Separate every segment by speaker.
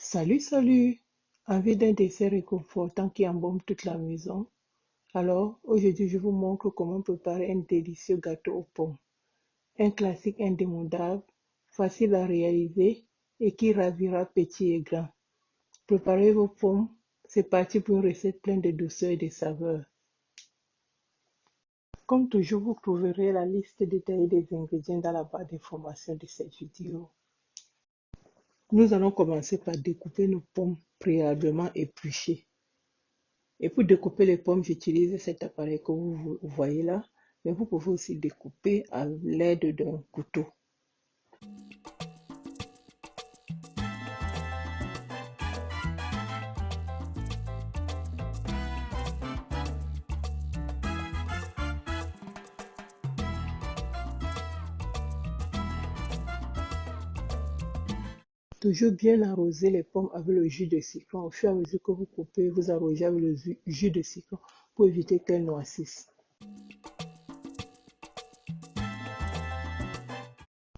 Speaker 1: Salut, salut! Envie d'un dessert réconfortant qui embaume toute la maison? Alors, aujourd'hui, je vous montre comment préparer un délicieux gâteau aux pommes. Un classique indémodable, facile à réaliser et qui ravira petits et grands. Préparez vos pommes, c'est parti pour une recette pleine de douceur et de saveur. Comme toujours, vous trouverez la liste détaillée des ingrédients dans la barre d'information de cette vidéo. Nous allons commencer par découper nos pommes préalablement épluchées. Et pour découper les pommes, j'utilise cet appareil que vous voyez là, mais vous pouvez aussi découper à l'aide d'un couteau. Toujours bien arroser les pommes avec le jus de citron. Au fur et à mesure que vous coupez, vous arrosez avec le jus de citron pour éviter qu'elles noircissent.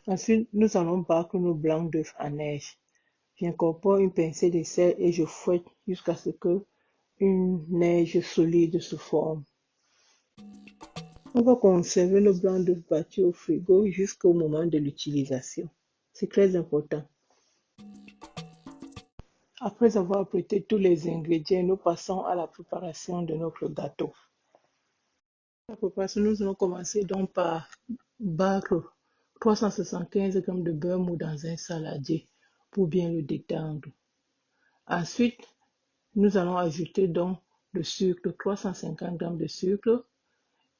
Speaker 1: Ensuite, nous allons battre nos blancs d'œufs à neige. J'incorpore une pincée de sel et je fouette jusqu'à ce que une neige solide se forme. On va conserver le blanc d'œuf battu au frigo jusqu'au moment de l'utilisation. C'est très important. Après avoir apprêté tous les ingrédients, nous passons à la préparation de notre gâteau. La préparation, nous allons commencer donc par battre 375 g de beurre mou dans un saladier pour bien le détendre. Ensuite, nous allons ajouter donc le sucre, 350 g de sucre,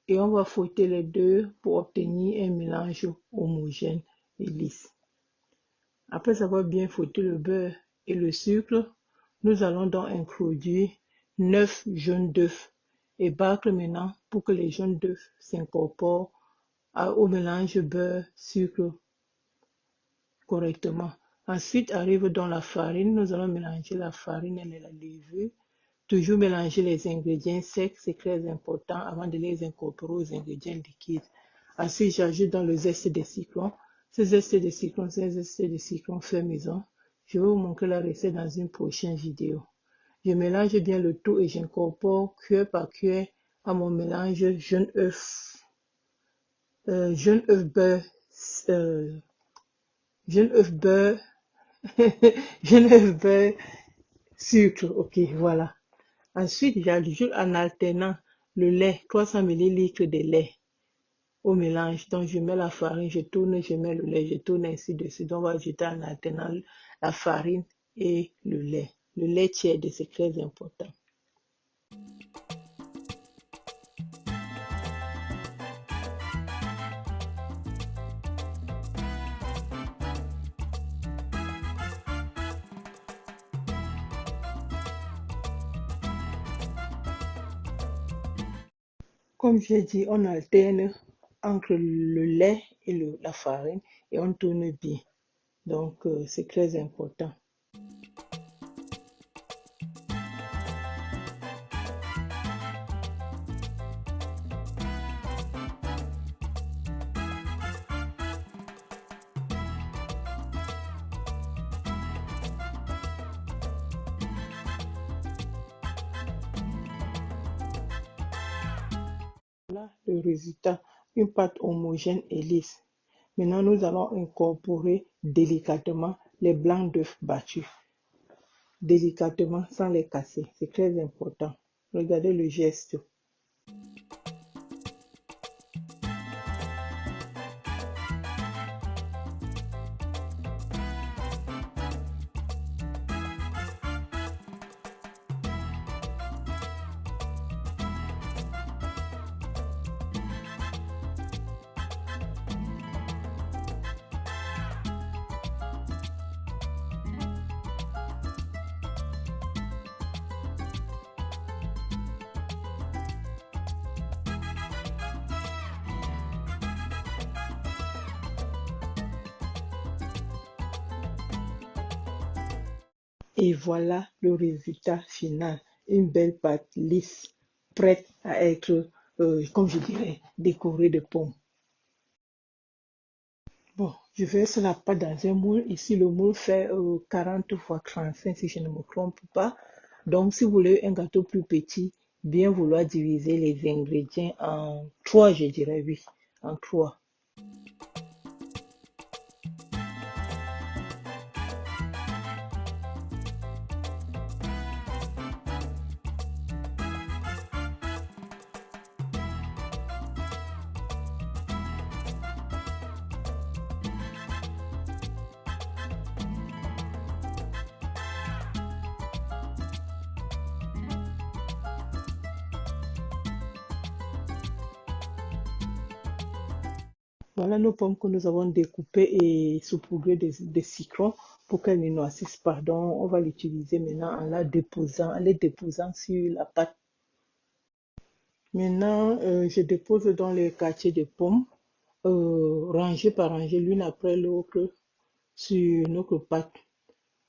Speaker 1: et on va fouetter les deux pour obtenir un mélange homogène et lisse. Après avoir bien fouetté le beurre et le sucre, nous allons donc introduire 9 jaunes d'œufs et battre maintenant pour que les jaunes d'œufs s'incorporent au mélange beurre-sucre correctement. Ensuite arrive donc la farine. Nous allons mélanger la farine et la levure. Toujours mélanger les ingrédients secs, c'est très important avant de les incorporer aux ingrédients liquides. Ensuite, j'ajoute dans le zeste de citron. Ce zeste de citron, c'est un zeste de citron fait maison. Je vais vous montrer la recette dans une prochaine vidéo. Je mélange bien le tout et j'incorpore cuillère par cuillère à mon mélange jaune œuf beurre, jaune œuf beurre, jaune œuf beurre, sucre. Ok, voilà. Ensuite, j'ajoute en alternant le lait, 300 ml de lait au mélange. Donc, je mets la farine, je tourne, je mets le lait, je tourne ainsi de suite. Donc, on va ajouter en alternant la farine et le lait. Le lait tiède, c'est très important. Comme j'ai dit, on alterne entre le lait et la farine et on tourne bien. Donc, c'est très important. Voilà le résultat, une pâte homogène et lisse. Maintenant, nous allons incorporer délicatement les blancs d'œufs battus. Délicatement, sans les casser. C'est très important. Regardez le geste. Et voilà le résultat final. Une belle pâte lisse, prête à être, comme je dirais, décorée de pommes. Bon, je verse la pâte dans un moule. Ici, le moule fait 40 fois 35 si je ne me trompe pas. Donc, si vous voulez un gâteau plus petit, bien vouloir diviser les ingrédients en trois, je dirais, oui, en trois. Voilà nos pommes que nous avons découpées et saupoudrées de citron pour qu'elles ne noisissent pas. Donc, on va l'utiliser maintenant en les déposant sur la pâte. Maintenant, je dépose dans les quartiers de pommes, rangées par rangées, l'une après l'autre, sur notre pâte,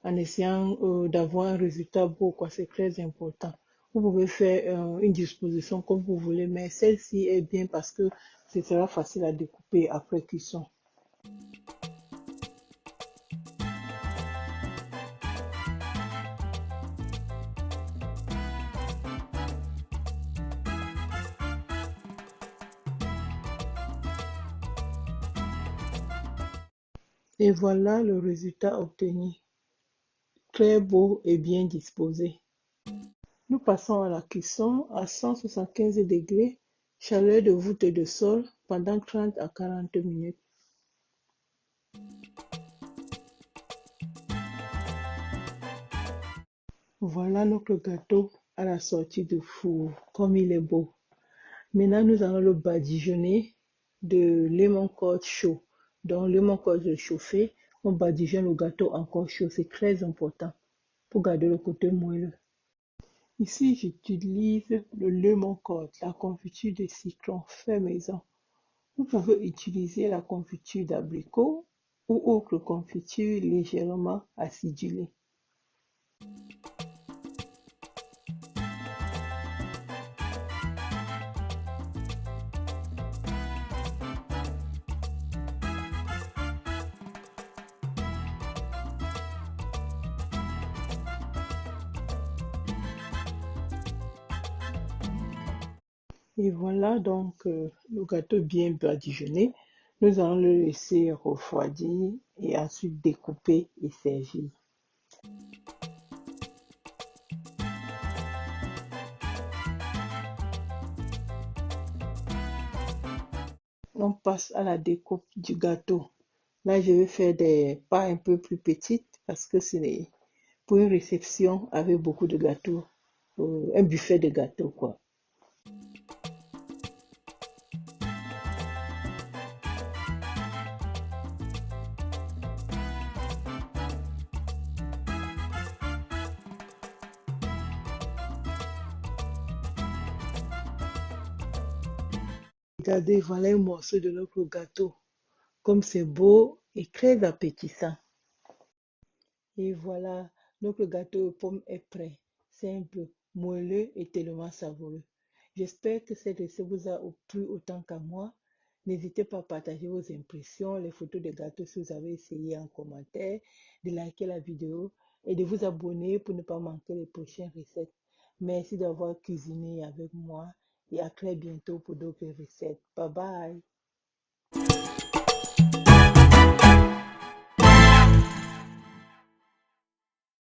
Speaker 1: en essayant d'avoir un résultat beau, quoi. C'est très important. Vous pouvez faire une disposition comme vous voulez, mais celle-ci est bien parce que ce sera facile à découper après cuisson. Et voilà le résultat obtenu, très beau et bien disposé. Nous passons à la cuisson à 175 degrés, chaleur de voûte et de sol pendant 30 à 40 minutes. Voilà notre gâteau à la sortie du four, comme il est beau. Maintenant, nous allons le badigeonner de lemon curd chaud. Donc, le lemon curd chauffé, on badigeonne le gâteau encore chaud. C'est très important pour garder le côté moelleux. Ici, j'utilise le lemon curd, la confiture de citron fait maison. Vous pouvez utiliser la confiture d'abricot ou autre confiture légèrement acidulée. Et voilà donc le gâteau bien badigeonné. Nous allons le laisser refroidir et ensuite découper et servir. On passe à la découpe du gâteau. Là, je vais faire des pas un peu plus petites parce que c'est pour une réception avec beaucoup de gâteaux, un buffet de gâteaux, quoi. Regardez, voilà un morceau de notre gâteau. Comme c'est beau et très appétissant. Et voilà, notre gâteau aux pommes est prêt. Simple, moelleux et tellement savoureux. J'espère que cette recette vous a plu autant qu'à moi. N'hésitez pas à partager vos impressions, les photos de gâteaux si vous avez essayé en commentaire, de liker la vidéo et de vous abonner pour ne pas manquer les prochaines recettes. Merci d'avoir cuisiné avec moi et à très bientôt pour d'autres recettes. Bye bye.